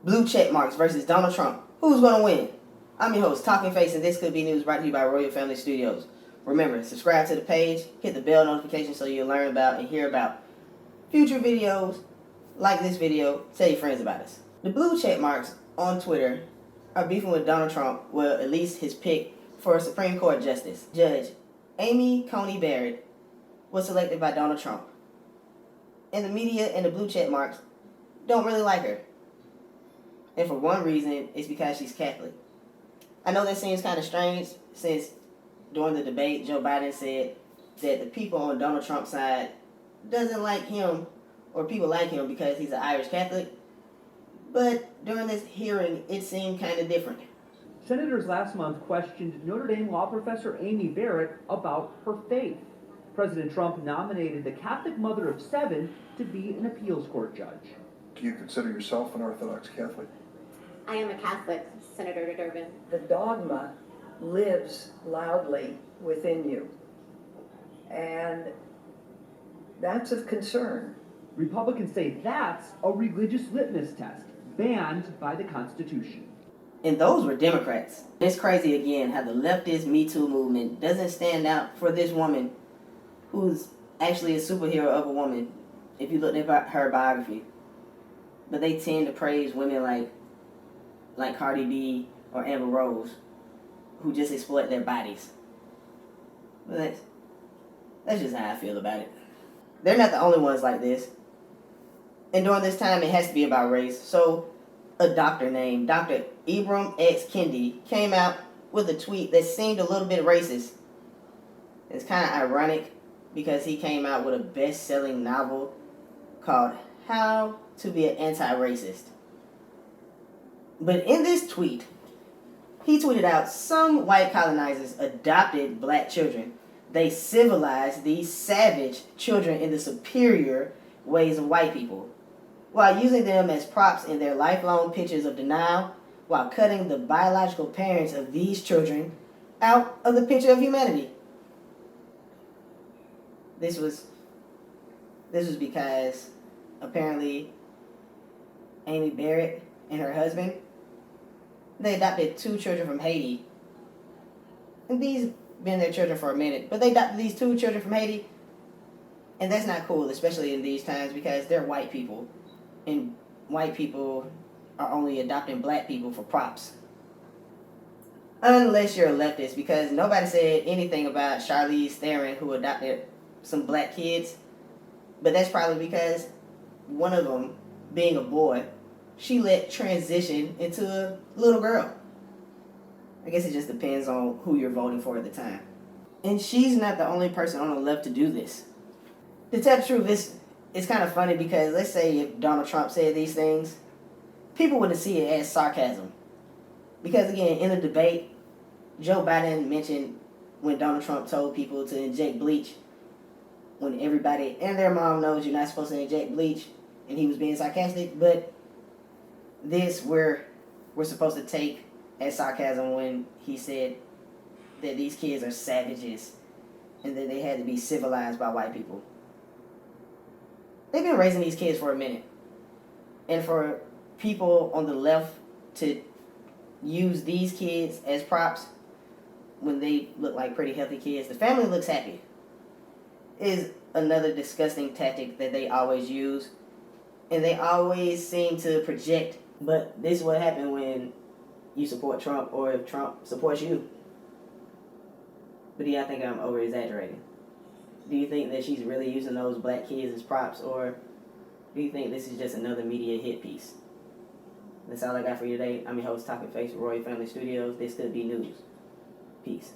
Blue check marks versus Donald Trump. Who's going to win? I'm your host, Talking Face, and this could be news brought to you by Royal Family Studios. Remember, subscribe to the page, hit the bell notification so you'll learn about and hear about future videos like this video. Tell your friends about us. The blue check marks on Twitter are beefing with Donald Trump, well, at least his pick for a Supreme Court justice. Judge Amy Coney Barrett was selected by Donald Trump. And the media and the blue check marks don't really like her. And for one reason, it's because she's Catholic. I know that seems kind of strange since during the debate, Joe Biden said that the people on Donald Trump's side doesn't like him or people like him because he's an Irish Catholic. But during this hearing, it seemed kind of different. Senators last month questioned Notre Dame law professor Amy Barrett about her faith. President Trump nominated the Catholic mother of 7 to be an appeals court judge. Do you consider yourself an Orthodox Catholic? I am a Catholic, Senator Durbin. The dogma lives loudly within you, and that's of concern. Republicans say that's a religious litmus test, banned by the Constitution. And those were Democrats. It's crazy again how the leftist Me Too movement doesn't stand out for this woman who's actually a superhero of a woman, if you look at her biography. But they tend to praise women like Cardi B or Amber Rose, who just exploit their bodies. But that's just how I feel about it. They're not the only ones like this. And during this time, it has to be about race. So a doctor named Dr. Ibram X. Kendi came out with a tweet that seemed a little bit racist. It's kind of ironic because he came out with a best-selling novel called How to Be an Anti-Racist. But in this tweet, he tweeted out some white colonizers adopted black children. They civilized these savage children in the superior ways of white people, while using them as props in their lifelong pictures of denial, while cutting the biological parents of these children out of the picture of humanity. This was because apparently Amy Barrett and her husband, they adopted 2 children from Haiti. And these been their children for a minute, but they adopted these 2 children from Haiti. And that's not cool, especially in these times, because they're white people. And white people are only adopting black people for props. Unless you're a leftist, because nobody said anything about Charlize Theron, who adopted some black kids. But that's probably because one of them, being a boy, she let transition into a little girl. I guess it just depends on who you're voting for at the time. And she's not the only person on the left to do this. To tell the truth, it's kind of funny because let's say if Donald Trump said these things, people wouldn't see it as sarcasm. Because again, in the debate, Joe Biden mentioned when Donald Trump told people to inject bleach, when everybody and their mom knows you're not supposed to inject bleach, and he was being sarcastic, but this we're supposed to take as sarcasm when he said that these kids are savages and that they had to be civilized by white people. They've been raising these kids for a minute. And for people on the left to use these kids as props when they look like pretty healthy kids, the family looks happy, is another disgusting tactic that they always use. And they always seem to project. But this is what happened when you support Trump or if Trump supports you. But do y'all think I'm over-exaggerating? Do you think that she's really using those black kids as props, or do you think this is just another media hit piece? That's all I got for you today. I'm your host, Talking Face with Royal Family Studios. This could be news. Peace.